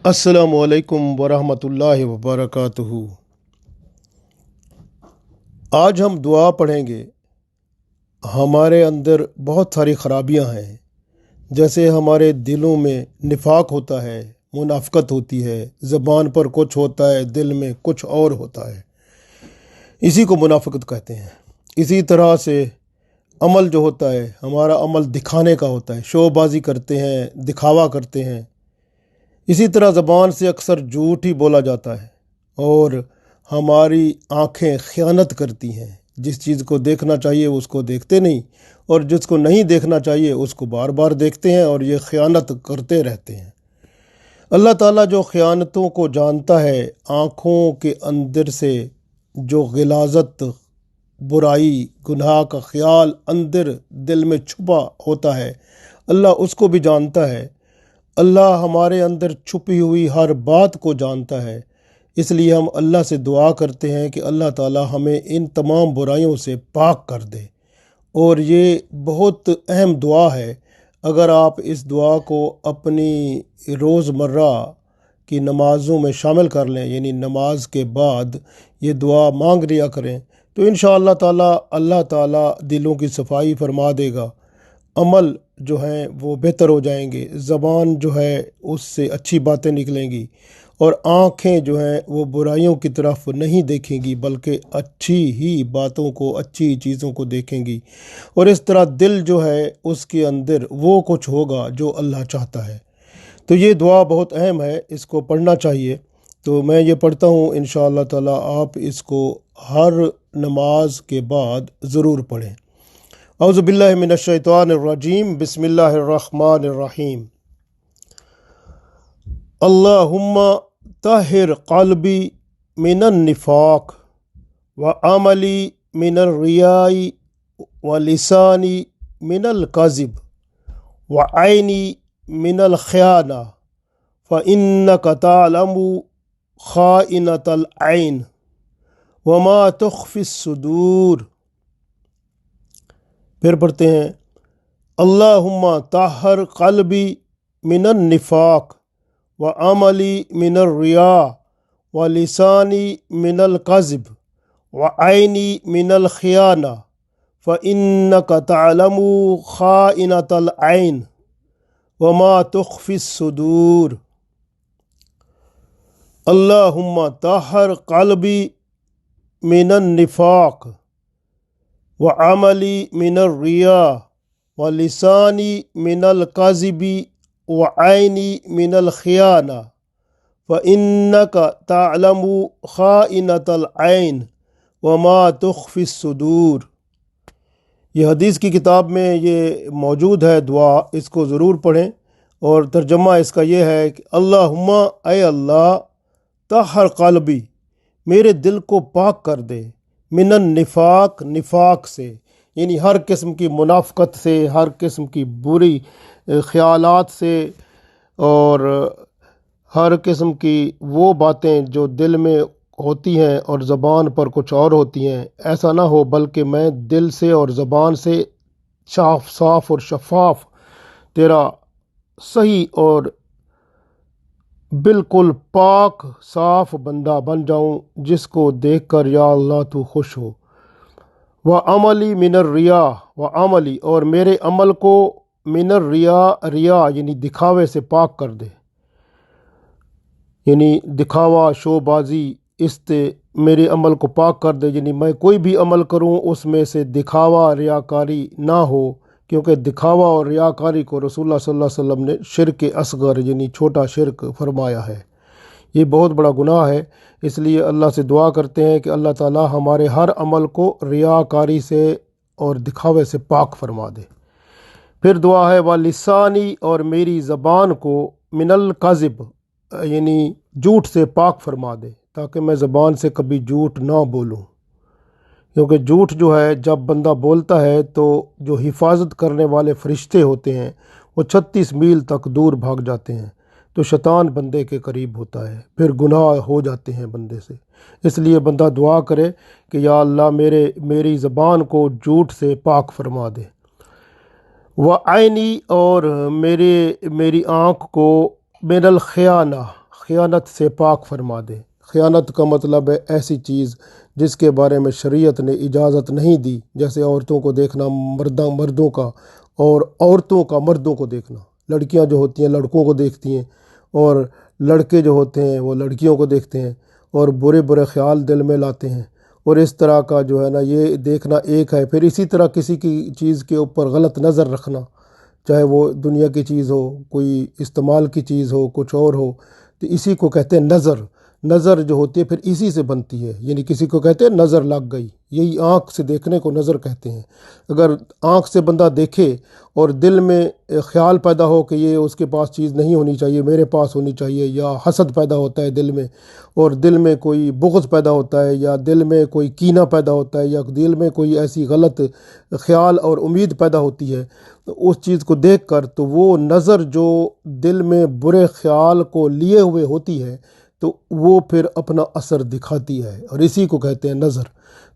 السلام علیکم ورحمۃ اللہ وبرکاتہ۔ آج ہم دعا پڑھیں گے۔ ہمارے اندر بہت ساری خرابیاں ہیں، جیسے ہمارے دلوں میں نفاق ہوتا ہے، منافقت ہوتی ہے، زبان پر کچھ ہوتا ہے، دل میں کچھ اور ہوتا ہے، اسی کو منافقت کہتے ہیں۔ اسی طرح سے عمل جو ہوتا ہے، ہمارا عمل دکھانے کا ہوتا ہے، شو بازی کرتے ہیں، دکھاوا کرتے ہیں۔ اسی طرح زبان سے اکثر جھوٹ ہی بولا جاتا ہے، اور ہماری آنکھیں خیانت کرتی ہیں۔ جس چیز کو دیکھنا چاہیے اس کو دیکھتے نہیں، اور جس کو نہیں دیکھنا چاہیے اس کو بار بار دیکھتے ہیں، اور یہ خیانت کرتے رہتے ہیں۔ اللہ تعالیٰ جو خیانتوں کو جانتا ہے، آنکھوں کے اندر سے جو غلاظت، برائی، گناہ کا خیال اندر دل میں چھپا ہوتا ہے، اللہ اس کو بھی جانتا ہے۔ اللہ ہمارے اندر چھپی ہوئی ہر بات کو جانتا ہے، اس لیے ہم اللہ سے دعا کرتے ہیں کہ اللہ تعالیٰ ہمیں ان تمام برائیوں سے پاک کر دے۔ اور یہ بہت اہم دعا ہے۔ اگر آپ اس دعا کو اپنی روزمرہ کی نمازوں میں شامل کر لیں، یعنی نماز کے بعد یہ دعا مانگ لیا کریں، تو انشاءاللہ تعالیٰ اللہ تعالیٰ دلوں کی صفائی فرما دے گا۔ عمل جو ہیں وہ بہتر ہو جائیں گے، زبان جو ہے اس سے اچھی باتیں نکلیں گی، اور آنکھیں جو ہیں وہ برائیوں کی طرف نہیں دیکھیں گی بلکہ اچھی ہی باتوں کو، اچھی چیزوں کو دیکھیں گی۔ اور اس طرح دل جو ہے اس کے اندر وہ کچھ ہوگا جو اللہ چاہتا ہے۔ تو یہ دعا بہت اہم ہے، اس کو پڑھنا چاہیے۔ تو میں یہ پڑھتا ہوں، انشاءاللہ تعالیٰ آپ اس کو ہر نماز کے بعد ضرور پڑھیں۔ اعوذ باللہ من الشیطان الرجیم، بسم اللہ الرحمن الرحیم۔ اللہم طہر قلبی من النفاق وعملی من الریاء ولسانی من الکذب وعینی من الخیانہ فإنک تعلم خائنۃ العین وما تخفی الصدور۔ پھر پڑھتے ہیں، اللہم طہر قلبی من النفاق وعملی من الریاء ولسانی من الکذب وعینی من الخیانہ فإنک تعلم خائنۃ العین وما تخفی الصدور۔ اللہم طہر قلبی من النفاق وعملی من الریاء ولسانی من الکذب وعینی من الخیانہ فإنک تعلم خائنۃ العین وما تخفی الصدور۔ یہ حدیث کی کتاب میں یہ موجود ہے دعا، اس کو ضرور پڑھیں۔ اور ترجمہ اس کا یہ ہے کہ اللہم، اے اللہ، طہر قلبی، میرے دل کو پاک کر دے، من النفاق، نفاق سے، یعنی ہر قسم کی منافقت سے، ہر قسم کی بری خیالات سے، اور ہر قسم کی وہ باتیں جو دل میں ہوتی ہیں اور زبان پر کچھ اور ہوتی ہیں، ایسا نہ ہو، بلکہ میں دل سے اور زبان سے صاف اور شفاف تیرا صحیح اور بالکل پاک صاف بندہ بن جاؤں، جس کو دیکھ کر یا اللہ تو خوش ہو۔ وعملی من الریاء، وعملی، اور میرے عمل کو من الریاء، ریا یعنی دکھاوے سے پاک کر دے، یعنی دکھاوا، شو بازی، اس سے میرے عمل کو پاک کر دے، یعنی میں کوئی بھی عمل کروں اس میں سے دکھاوا، ریاکاری نہ ہو، کیونکہ دکھاوا اور ریاکاری کو رسول اللہ صلی اللہ علیہ وسلم نے شرک اصغر یعنی چھوٹا شرک فرمایا ہے۔ یہ بہت بڑا گناہ ہے، اس لیے اللہ سے دعا کرتے ہیں کہ اللہ تعالیٰ ہمارے ہر عمل کو ریاکاری سے اور دکھاوے سے پاک فرما دے۔ پھر دعا ہے وَلِسَانِی، اور میری زبان کو من الکذب یعنی جھوٹ سے پاک فرما دے، تاکہ میں زبان سے کبھی جھوٹ نہ بولوں، کیونکہ جھوٹ جو ہے جب بندہ بولتا ہے تو جو حفاظت کرنے والے فرشتے ہوتے ہیں وہ 36 میل تک دور بھاگ جاتے ہیں، تو شیطان بندے کے قریب ہوتا ہے، پھر گناہ ہو جاتے ہیں بندے سے۔ اس لیے بندہ دعا کرے کہ یا اللہ میری زبان کو جھوٹ سے پاک فرما دے۔ وعینی، اور میری آنکھ کو من الخیانہ، خیانت سے پاک فرما دے۔ خیانت کا مطلب ہے ایسی چیز جس کے بارے میں شریعت نے اجازت نہیں دی، جیسے عورتوں کو دیکھنا مردوں کا، اور عورتوں کا مردوں کو دیکھنا۔ لڑکیاں جو ہوتی ہیں لڑکوں کو دیکھتی ہیں، اور لڑکے جو ہوتے ہیں وہ لڑکیوں کو دیکھتے ہیں اور برے برے خیال دل میں لاتے ہیں، اور اس طرح کا جو ہے نا یہ دیکھنا ایک ہے۔ پھر اسی طرح کسی کی چیز کے اوپر غلط نظر رکھنا، چاہے وہ دنیا کی چیز ہو، کوئی استعمال کی چیز ہو، کچھ اور ہو، تو اسی کو کہتے ہیں نظر۔ نظر جو ہوتی ہے پھر اسی سے بنتی ہے، یعنی کسی کو کہتے ہیں نظر لگ گئی، یہی آنکھ سے دیکھنے کو نظر کہتے ہیں۔ اگر آنکھ سے بندہ دیکھے اور دل میں خیال پیدا ہو کہ یہ اس کے پاس چیز نہیں ہونی چاہیے، میرے پاس ہونی چاہیے، یا حسد پیدا ہوتا ہے دل میں، اور دل میں کوئی بغض پیدا ہوتا ہے، یا دل میں کوئی کینہ پیدا ہوتا ہے، یا دل میں کوئی ایسی غلط خیال اور امید پیدا ہوتی ہے، تو اس چیز کو دیکھ کر تو وہ نظر جو دل میں برے خیال کو لیے ہوئے ہوتی ہے تو وہ پھر اپنا اثر دکھاتی ہے، اور اسی کو کہتے ہیں نظر۔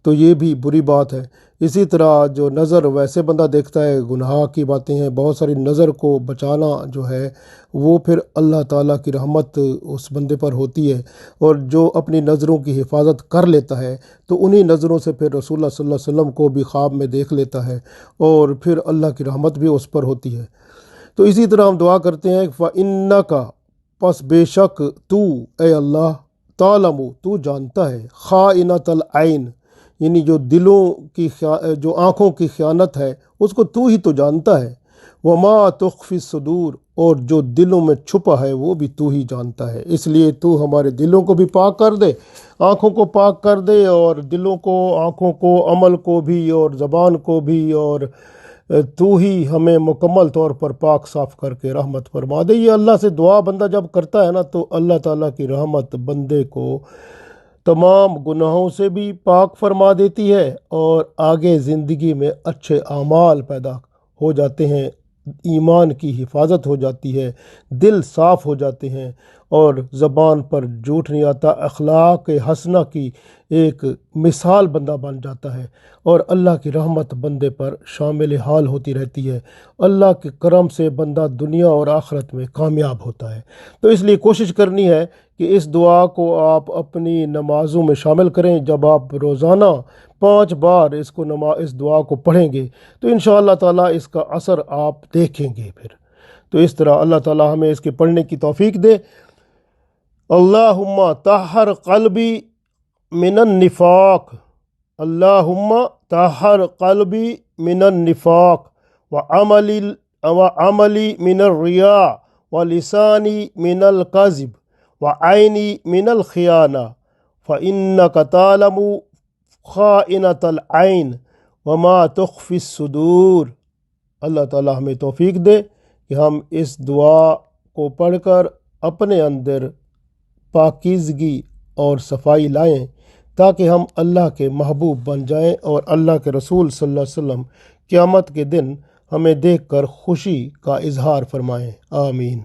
تو یہ بھی بری بات ہے۔ اسی طرح جو نظر ویسے بندہ دیکھتا ہے گناہ کی باتیں ہیں بہت ساری، نظر کو بچانا جو ہے وہ پھر اللہ تعالیٰ کی رحمت اس بندے پر ہوتی ہے، اور جو اپنی نظروں کی حفاظت کر لیتا ہے تو انہی نظروں سے پھر رسول اللہ صلی اللہ علیہ وسلم کو بھی خواب میں دیکھ لیتا ہے، اور پھر اللہ کی رحمت بھی اس پر ہوتی ہے۔ تو اسی طرح ہم دعا کرتے ہیں فَإِنَّكَ، پس بے شک تو اے اللہ، تعلم تو جانتا ہے، خائنۃ العین، یعنی جو دلوں کی جو آنکھوں کی خیانت ہے اس کو تو ہی تو جانتا ہے، وما تخفی الصدور، اور جو دلوں میں چھپا ہے وہ بھی تو ہی جانتا ہے۔ اس لیے تو ہمارے دلوں کو بھی پاک کر دے، آنکھوں کو پاک کر دے، اور دلوں کو، آنکھوں کو، عمل کو بھی، اور زبان کو بھی، اور تو ہی ہمیں مکمل طور پر پاک صاف کر کے رحمت فرما دے۔ یہ اللہ سے دعا بندہ جب کرتا ہے نا تو اللہ تعالیٰ کی رحمت بندے کو تمام گناہوں سے بھی پاک فرما دیتی ہے، اور آگے زندگی میں اچھے اعمال پیدا ہو جاتے ہیں، ایمان کی حفاظت ہو جاتی ہے، دل صاف ہو جاتے ہیں، اور زبان پر جھوٹ نہیں آتا، اخلاق حسنہ کی ایک مثال بندہ بن جاتا ہے، اور اللہ کی رحمت بندے پر شامل حال ہوتی رہتی ہے۔ اللہ کے کرم سے بندہ دنیا اور آخرت میں کامیاب ہوتا ہے۔ تو اس لیے کوشش کرنی ہے کہ اس دعا کو آپ اپنی نمازوں میں شامل کریں۔ جب آپ روزانہ 5 بار اس دعا کو پڑھیں گے تو انشاءاللہ تعالیٰ اس کا اثر آپ دیکھیں گے پھر۔ تو اس طرح اللہ تعالیٰ ہمیں اس کے پڑھنے کی توفیق دے۔ اللہم طہر قلبی من النفاق، اللہم طہر قلبی من النفاق، وعملی من الریاء، ولسانی من الکذب، وعینی من الخیانہ، فإنک تعلم خائنۃ العین وما تخفی الصدور۔ اللہ تعالیٰ ہمیں توفیق دے کہ ہم اس دعا کو پڑھ کر اپنے اندر پاکیزگی اور صفائی لائیں، تاکہ ہم اللہ کے محبوب بن جائیں، اور اللہ کے رسول صلی اللہ علیہ وسلم قیامت کے دن ہمیں دیکھ کر خوشی کا اظہار فرمائیں۔ آمین۔